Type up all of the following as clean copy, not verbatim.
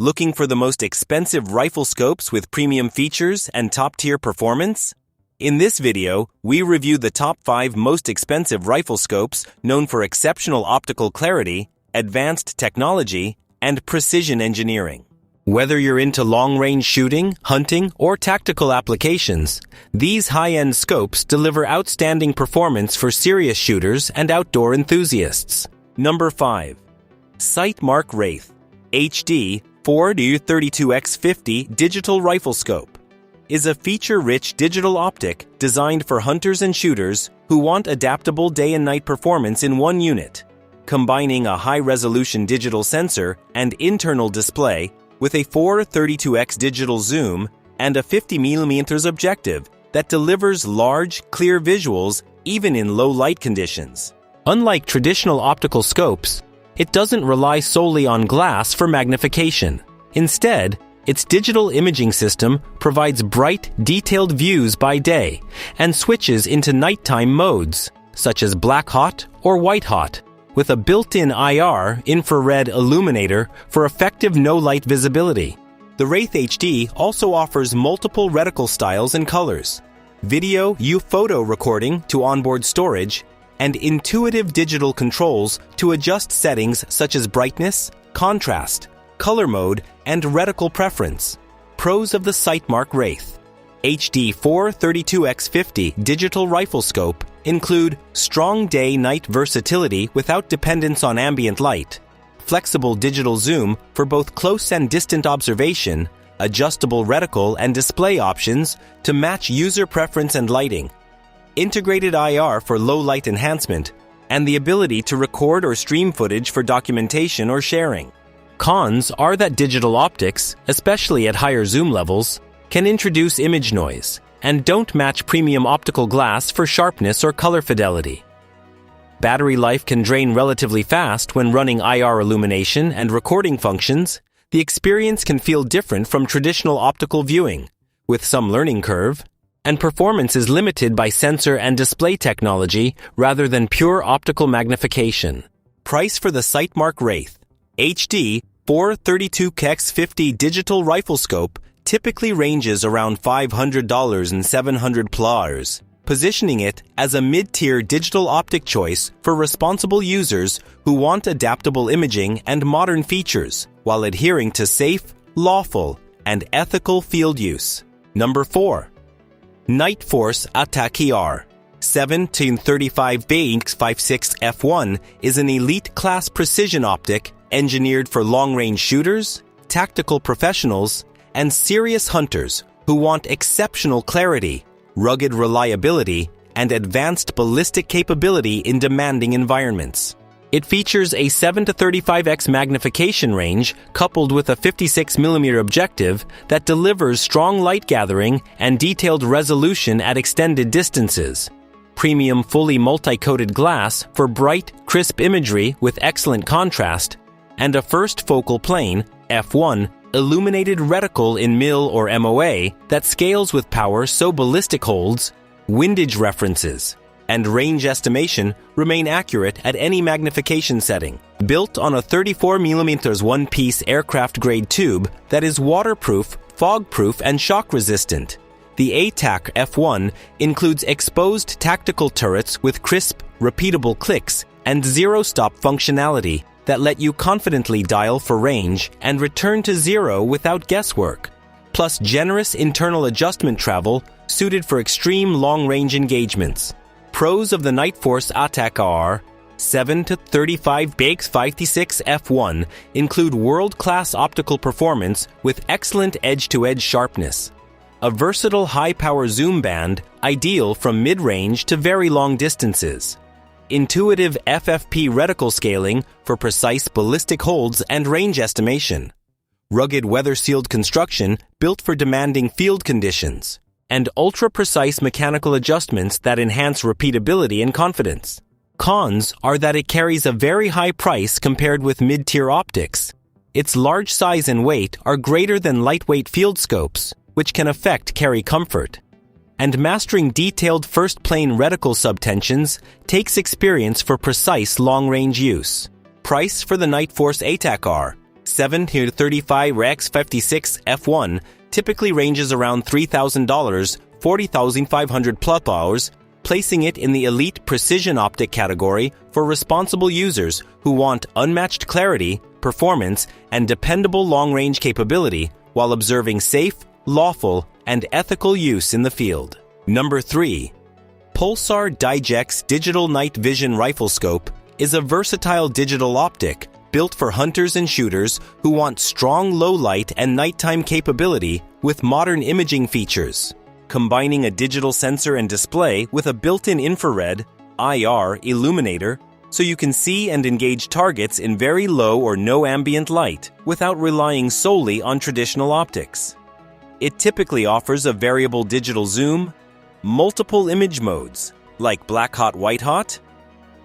Looking for the most expensive rifle scopes with premium features and top-tier performance? In this video, we review the top 5 most expensive rifle scopes known for exceptional optical clarity, advanced technology, and precision engineering. Whether you're into long-range shooting, hunting, or tactical applications, these high-end scopes deliver outstanding performance for serious shooters and outdoor enthusiasts. Number 5. Sightmark Wraith HD 4-32x50 Digital Rifle Scope is a feature-rich digital optic designed for hunters and shooters who want adaptable day and night performance in one unit, combining a high-resolution digital sensor and internal display with a 4-32x digital zoom and a 50mm objective that delivers large, clear visuals even in low light conditions. Unlike traditional optical scopes, it doesn't rely solely on glass for magnification. Instead, its digital imaging system provides bright, detailed views by day and switches into nighttime modes, such as black hot or white hot, with a built-in IR infrared illuminator for effective no-light visibility. The Wraith HD also offers multiple reticle styles and colors, video photo recording to onboard storage, and intuitive digital controls to adjust settings such as brightness, contrast, color mode, and reticle preference. Pros of the Sightmark Wraith HD 4-32x50 Digital Rifle Scope include strong day-night versatility without dependence on ambient light, flexible digital zoom for both close and distant observation, adjustable reticle and display options to match user preference and lighting, integrated IR for low-light enhancement, and the ability to record or stream footage for documentation or sharing. Cons are that digital optics, especially at higher zoom levels, can introduce image noise and don't match premium optical glass for sharpness or color fidelity. Battery life can drain relatively fast when running IR illumination and recording functions. The experience can feel different from traditional optical viewing, with some learning curve, and performance is limited by sensor and display technology rather than pure optical magnification. Price for the Sightmark Wraith HD 4-32x50 Digital Rifle Scope typically ranges around $500 and $700, positioning it as a mid-tier digital optic choice for responsible users who want adaptable imaging and modern features while adhering to safe, lawful, and ethical field use. Number 4. Nightforce ATACR 7-35x56 f1 is an elite-class precision optic engineered for long-range shooters, tactical professionals, and serious hunters who want exceptional clarity, rugged reliability, and advanced ballistic capability in demanding environments. It features a 7-35x magnification range coupled with a 56mm objective that delivers strong light gathering and detailed resolution at extended distances. Premium fully multi-coated glass for bright, crisp imagery with excellent contrast, and a first focal plane, f1, illuminated reticle in mil or MOA that scales with power so ballistic holds, windage references, and range estimation remain accurate at any magnification setting. Built on a 34mm one-piece aircraft-grade tube that is waterproof, fog-proof, and shock-resistant, the ATACR F1 includes exposed tactical turrets with crisp, repeatable clicks and zero-stop functionality that let you confidently dial for range and return to zero without guesswork, plus generous internal adjustment travel suited for extreme long-range engagements. Pros of the Nightforce ATACR 7-35x56 f1 include world-class optical performance with excellent edge-to-edge sharpness, a versatile high-power zoom band ideal from mid-range to very long distances, intuitive FFP reticle scaling for precise ballistic holds and range estimation, rugged weather-sealed construction built for demanding field conditions, and ultra-precise mechanical adjustments that enhance repeatability and confidence. Cons are that it carries a very high price compared with mid-tier optics. Its large size and weight are greater than lightweight field scopes, which can affect carry comfort. And mastering detailed first-plane reticle subtensions takes experience for precise long-range use. Price for the Nightforce ATACR 7-35 Rex 56 f1 typically ranges around $3,000, 40,500 plus hours, placing it in the elite precision optic category for responsible users who want unmatched clarity, performance, and dependable long-range capability while observing safe, lawful, and ethical use in the field. Number 3. Pulsar DIGEX Digital Night Vision Riflescope is a versatile digital optic built for hunters and shooters who want strong low-light and nighttime capability with modern imaging features. Combining a digital sensor and display with a built-in infrared (IR) illuminator so you can see and engage targets in very low or no ambient light without relying solely on traditional optics. It typically offers a variable digital zoom, multiple image modes like black hot, white hot,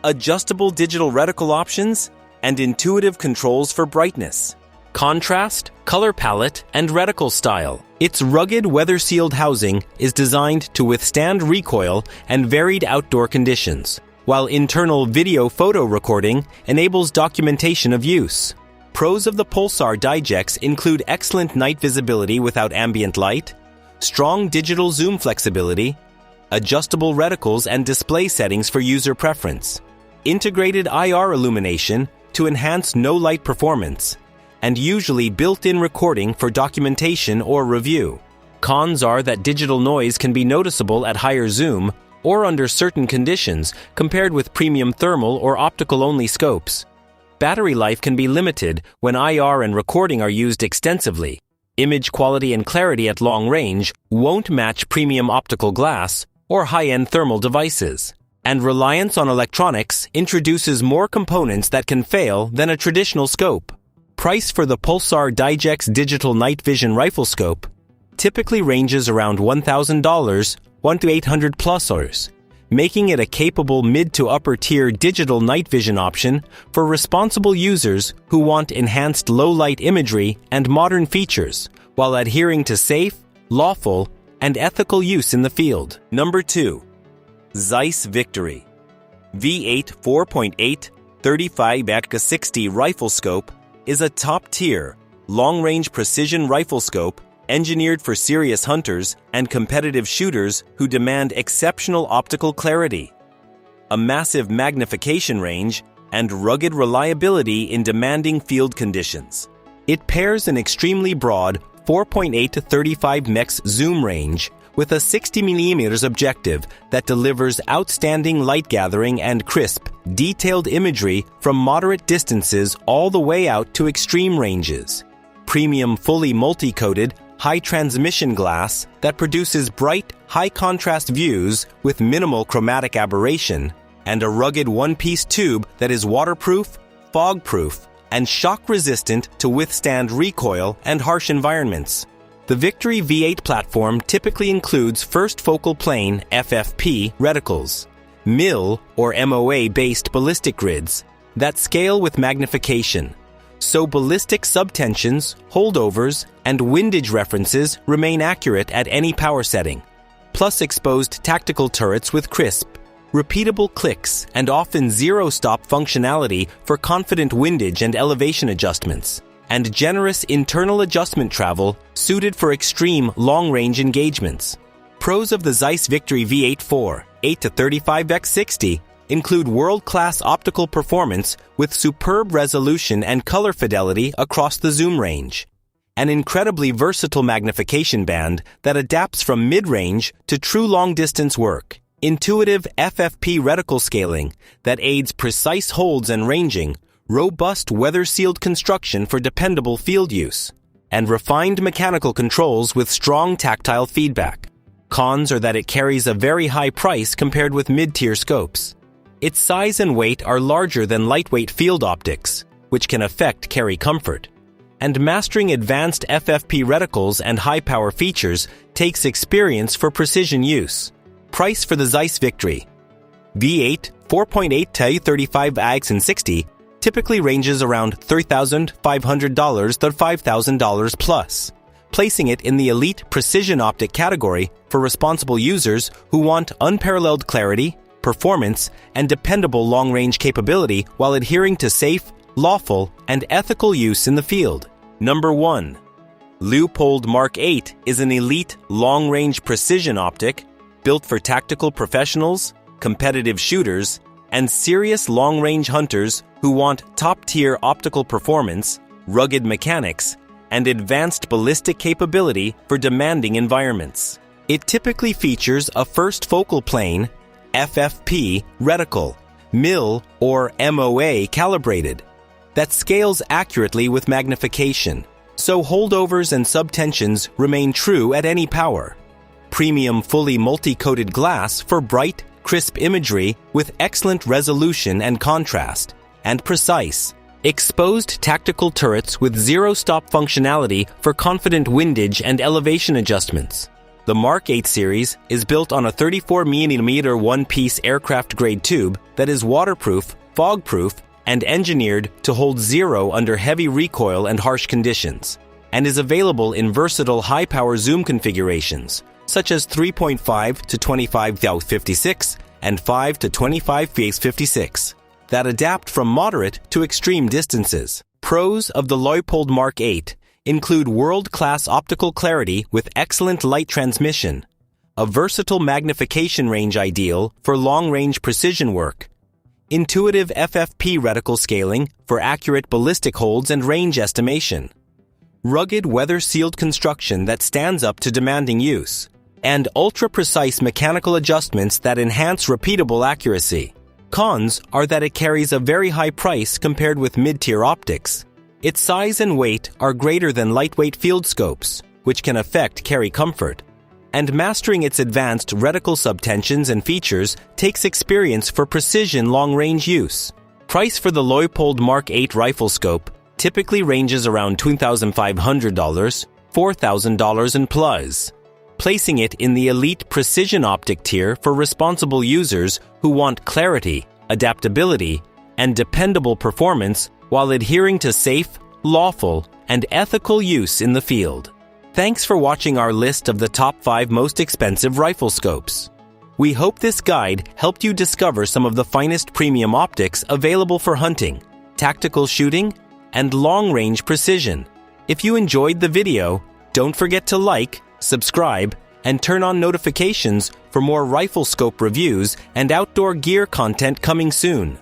adjustable digital reticle options, and intuitive controls for brightness, contrast, color palette, and reticle style. Its rugged, weather-sealed housing is designed to withstand recoil and varied outdoor conditions, while internal video-photo recording enables documentation of use. Pros of the Pulsar DIGEX include excellent night visibility without ambient light, strong digital zoom flexibility, adjustable reticles and display settings for user preference, integrated IR illumination to enhance no-light performance, and usually built-in recording for documentation or review. Cons are that digital noise can be noticeable at higher zoom or under certain conditions compared with premium thermal or optical-only scopes. Battery life can be limited when IR and recording are used extensively. Image quality and clarity at long range won't match premium optical glass or high-end thermal devices. And reliance on electronics introduces more components that can fail than a traditional scope. Price for the Pulsar DIGEX Digital Night Vision Riflescope typically ranges around $1,000, $1,000 to $800 plus, making it a capable mid to upper tier digital night vision option for responsible users who want enhanced low light imagery and modern features while adhering to safe, lawful, and ethical use in the field. Number 2. Zeiss Victory V8 4.8 35x60 Riflescope is a top-tier, long-range precision riflescope engineered for serious hunters and competitive shooters who demand exceptional optical clarity, a massive magnification range, and rugged reliability in demanding field conditions. It pairs an extremely broad 4.8 to 35 mex zoom range with a 60 mm objective that delivers outstanding light gathering and crisp, detailed imagery from moderate distances all the way out to extreme ranges. Premium fully multi-coated, high transmission glass that produces bright, high-contrast views with minimal chromatic aberration, and a rugged one-piece tube that is waterproof, fog-proof, and shock-resistant to withstand recoil and harsh environments. The Victory V8 platform typically includes first focal plane FFP reticles, MIL or MOA-based ballistic grids that scale with magnification, so ballistic subtensions, holdovers, and windage references remain accurate at any power setting, plus exposed tactical turrets with crisp, repeatable clicks, and often zero-stop functionality for confident windage and elevation adjustments, and generous internal adjustment travel suited for extreme long-range engagements. Pros of the Zeiss Victory V8 8 to 35x60 include world-class optical performance with superb resolution and color fidelity across the zoom range, an incredibly versatile magnification band that adapts from mid-range to true long-distance work, intuitive FFP reticle scaling that aids precise holds and ranging, robust weather-sealed construction for dependable field use, and refined mechanical controls with strong tactile feedback. Cons are that it carries a very high price compared with mid-tier scopes. Its size and weight are larger than lightweight field optics, which can affect carry comfort. And mastering advanced FFP reticles and high-power features takes experience for precision use. Price for the Zeiss Victory V8 4.8 to 35x60 typically ranges around $3,500 to $5,000 plus, placing it in the elite precision optic category for responsible users who want unparalleled clarity, performance, and dependable long-range capability while adhering to safe, lawful, and ethical use in the field. Number 1. Leupold Mark 8 is an elite long-range precision optic built for tactical professionals, competitive shooters, and serious long-range hunters who want top-tier optical performance, rugged mechanics, and advanced ballistic capability for demanding environments. It typically features a first focal plane, FFP, reticle, MIL or MOA calibrated, that scales accurately with magnification, so holdovers and subtensions remain true at any power. Premium fully multi-coated glass for bright, crisp imagery with excellent resolution and contrast, and precise, exposed tactical turrets with zero-stop functionality for confident windage and elevation adjustments. The Mark 8 series is built on a 34mm one-piece aircraft-grade tube that is waterproof, fog-proof, and engineered to hold zero under heavy recoil and harsh conditions, and is available in versatile high-power zoom configurations, such as 3.5 to 25x56 and 5 to 25x56, that adapt from moderate to extreme distances. Pros of the Leupold Mark 8 include world-class optical clarity with excellent light transmission, a versatile magnification range ideal for long-range precision work, intuitive FFP reticle scaling for accurate ballistic holds and range estimation, rugged weather-sealed construction that stands up to demanding use, and ultra-precise mechanical adjustments that enhance repeatable accuracy. Cons are that it carries a very high price compared with mid-tier optics. Its size and weight are greater than lightweight field scopes, which can affect carry comfort. And mastering its advanced reticle subtensions and features takes experience for precision long-range use. Price for the Leupold Mark 8 Riflescope typically ranges around $2,500, $4,000 and plus, placing it in the elite precision optic tier for responsible users who want clarity, adaptability, and dependable performance while adhering to safe, lawful, and ethical use in the field. Thanks for watching our list of the top 5 most expensive riflescopes. We hope this guide helped you discover some of the finest premium optics available for hunting, tactical shooting, and long-range precision. If you enjoyed the video, don't forget to like, subscribe, and turn on notifications for more riflescope reviews and outdoor gear content coming soon.